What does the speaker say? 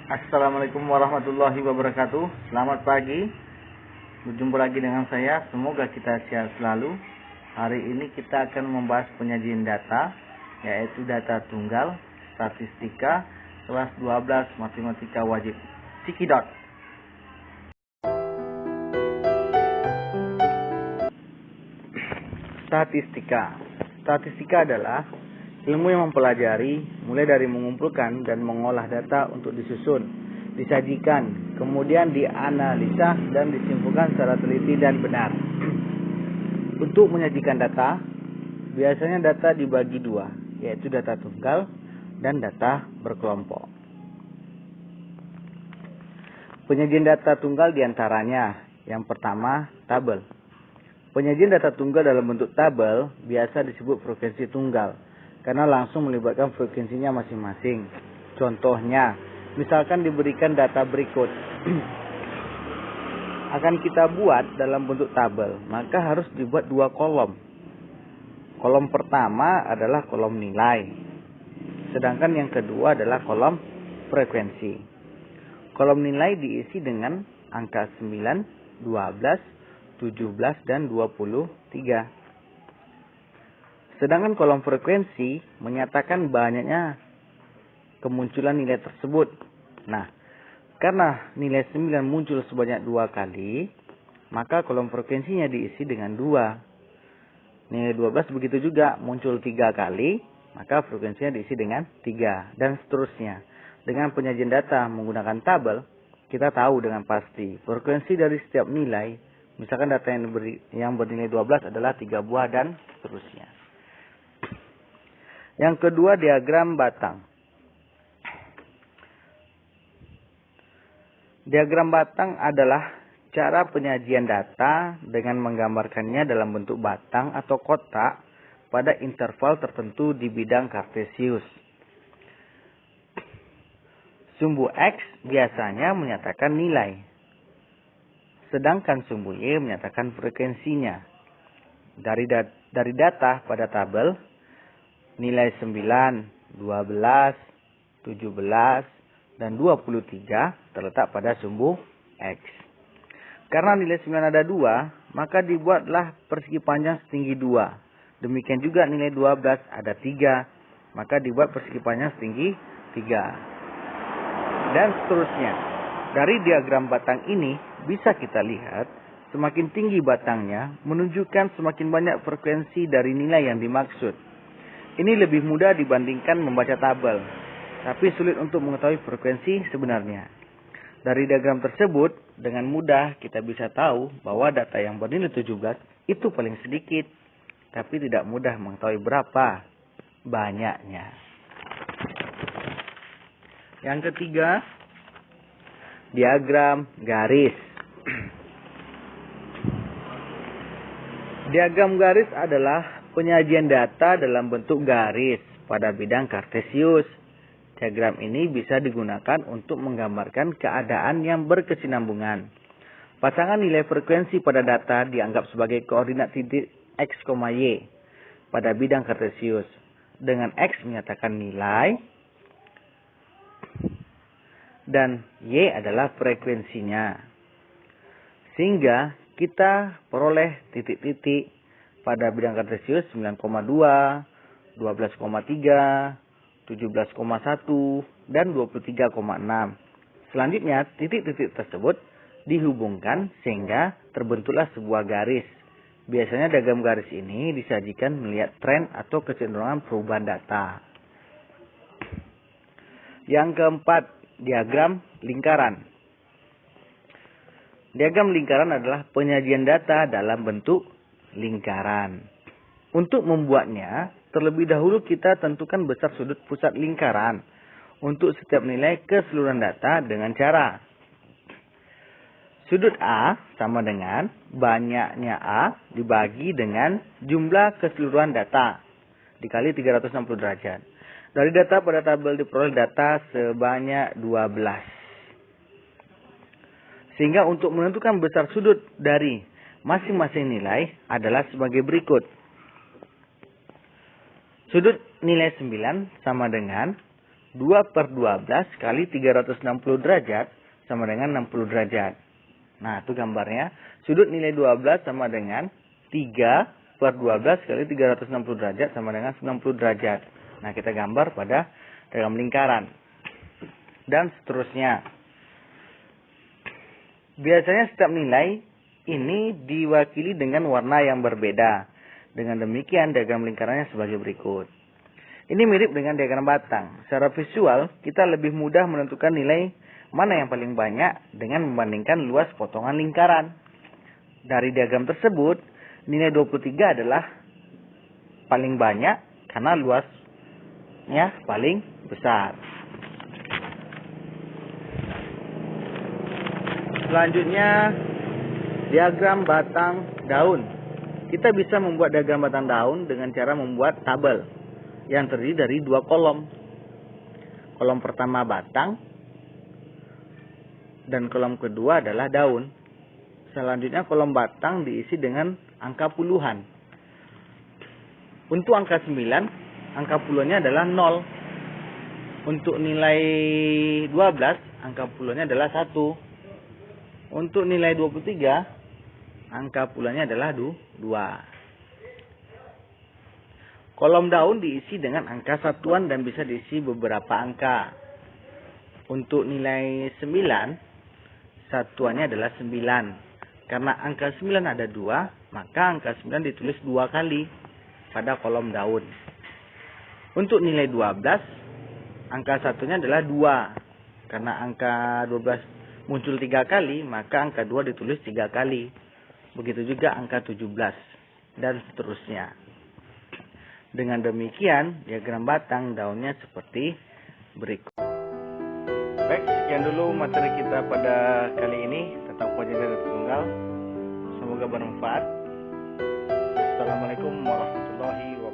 Assalamualaikum warahmatullahi wabarakatuh. Selamat pagi. Berjumpa lagi dengan saya. Semoga kita sehat selalu. Hari ini kita akan membahas penyajian data, yaitu data tunggal, statistika, kelas 12 matematika wajib. Cikidot. Statistika. Statistika adalah ilmu yang mempelajari mulai dari mengumpulkan dan mengolah data untuk disusun, disajikan, kemudian dianalisa dan disimpulkan secara teliti dan benar. Untuk menyajikan data, biasanya data dibagi dua, yaitu data tunggal dan data berkelompok. Penyajian data tunggal diantaranya, yang pertama, tabel. Penyajian data tunggal dalam bentuk tabel biasa disebut frekuensi tunggal, karena langsung melibatkan frekuensinya masing-masing. Contohnya, misalkan diberikan data berikut. Akan kita buat dalam bentuk tabel, maka harus dibuat dua kolom. Kolom pertama adalah kolom nilai, sedangkan yang kedua adalah kolom frekuensi. Kolom nilai diisi dengan angka 9, 12, 17, dan 23. Sedangkan kolom frekuensi menyatakan banyaknya kemunculan nilai tersebut. Nah, karena nilai 9 muncul sebanyak 2 kali, maka kolom frekuensinya diisi dengan 2. Nilai 12 begitu juga, muncul 3 kali, maka frekuensinya diisi dengan 3, dan seterusnya. Dengan penyajian data menggunakan tabel, kita tahu dengan pasti frekuensi dari setiap nilai, misalkan data yang bernilai 12 adalah 3 buah, dan seterusnya. Yang kedua, diagram batang. Diagram batang adalah cara penyajian data dengan menggambarkannya dalam bentuk batang atau kotak pada interval tertentu di bidang kartesius. Sumbu X biasanya menyatakan nilai, sedangkan sumbu Y menyatakan frekuensinya. Dari data pada tabel, nilai 9, 12, 17, dan 23 terletak pada sumbu X. Karena nilai 9 ada 2, maka dibuatlah persegi panjang setinggi 2. Demikian juga nilai 12 ada 3, maka dibuat persegi panjang setinggi 3. Dan seterusnya. Dari diagram batang ini bisa kita lihat semakin tinggi batangnya menunjukkan semakin banyak frekuensi dari nilai yang dimaksud. Ini lebih mudah dibandingkan membaca tabel, tapi sulit untuk mengetahui frekuensi sebenarnya. Dari diagram tersebut, dengan mudah kita bisa tahu bahwa data yang bernilai 17 itu paling sedikit, tapi tidak mudah mengetahui berapa banyaknya. Yang ketiga, diagram garis. Diagram garis adalah penyajian data dalam bentuk garis pada bidang kartesius. Diagram ini bisa digunakan untuk menggambarkan keadaan yang berkesinambungan. Pasangan nilai frekuensi pada data dianggap sebagai koordinat titik X, Y pada bidang kartesius. Dengan X menyatakan nilai dan Y adalah frekuensinya. Sehingga kita peroleh titik-titik pada bidang kartesius 9,2, 12,3, 17,1, dan 23,6. Selanjutnya, titik-titik tersebut dihubungkan sehingga terbentuklah sebuah garis. Biasanya diagram garis ini disajikan melihat tren atau kecenderungan perubahan data. Yang keempat, diagram lingkaran. Diagram lingkaran adalah penyajian data dalam bentuk lingkaran. Untuk membuatnya, terlebih dahulu kita tentukan besar sudut pusat lingkaran untuk setiap nilai keseluruhan data dengan cara sudut A sama dengan banyaknya A dibagi dengan jumlah keseluruhan data dikali 360 derajat. Dari data pada tabel diperoleh data sebanyak 12. Sehingga untuk menentukan besar sudut dari masing-masing nilai adalah sebagai berikut. Sudut nilai 9 sama dengan 2/12 kali 360 derajat sama dengan 60 derajat. Nah, itu gambarnya. Sudut nilai 12 sama dengan 3/12 kali 360 derajat sama dengan 90 derajat. Nah, kita gambar pada diagram lingkaran. Dan seterusnya. Biasanya setiap nilai ini diwakili dengan warna yang berbeda. Dengan demikian, diagram lingkarannya sebagai berikut. Ini mirip dengan diagram batang. Secara visual, kita lebih mudah menentukan nilai mana yang paling banyak dengan membandingkan luas potongan lingkaran. Dari diagram tersebut, nilai 23 adalah paling banyak karena luasnya paling besar. Selanjutnya, diagram batang daun. Kita bisa membuat diagram batang daun dengan cara membuat tabel yang terdiri dari 2 kolom. Kolom pertama batang dan kolom kedua adalah daun. Selanjutnya kolom batang diisi dengan angka puluhan. Untuk angka 9, angka puluhannya adalah 0. Untuk nilai 12, angka puluhannya adalah 1. Untuk nilai 23, angka puluhannya adalah 2. Kolom daun diisi dengan angka satuan dan bisa diisi beberapa angka. Untuk nilai 9, satuannya adalah 9. Karena angka 9 ada 2, maka angka 9 ditulis 2 kali pada kolom daun. Untuk nilai 12, angka satunya adalah 2. Karena angka 12 muncul 3 kali, maka angka 2 ditulis 3 kali. Begitu juga angka 17, dan seterusnya. Dengan demikian, diagram batang daunnya seperti berikut. Baik, sekian dulu materi kita pada kali ini tentang pola dari tunggal. Semoga bermanfaat. Assalamualaikum warahmatullahi wabarakatuh.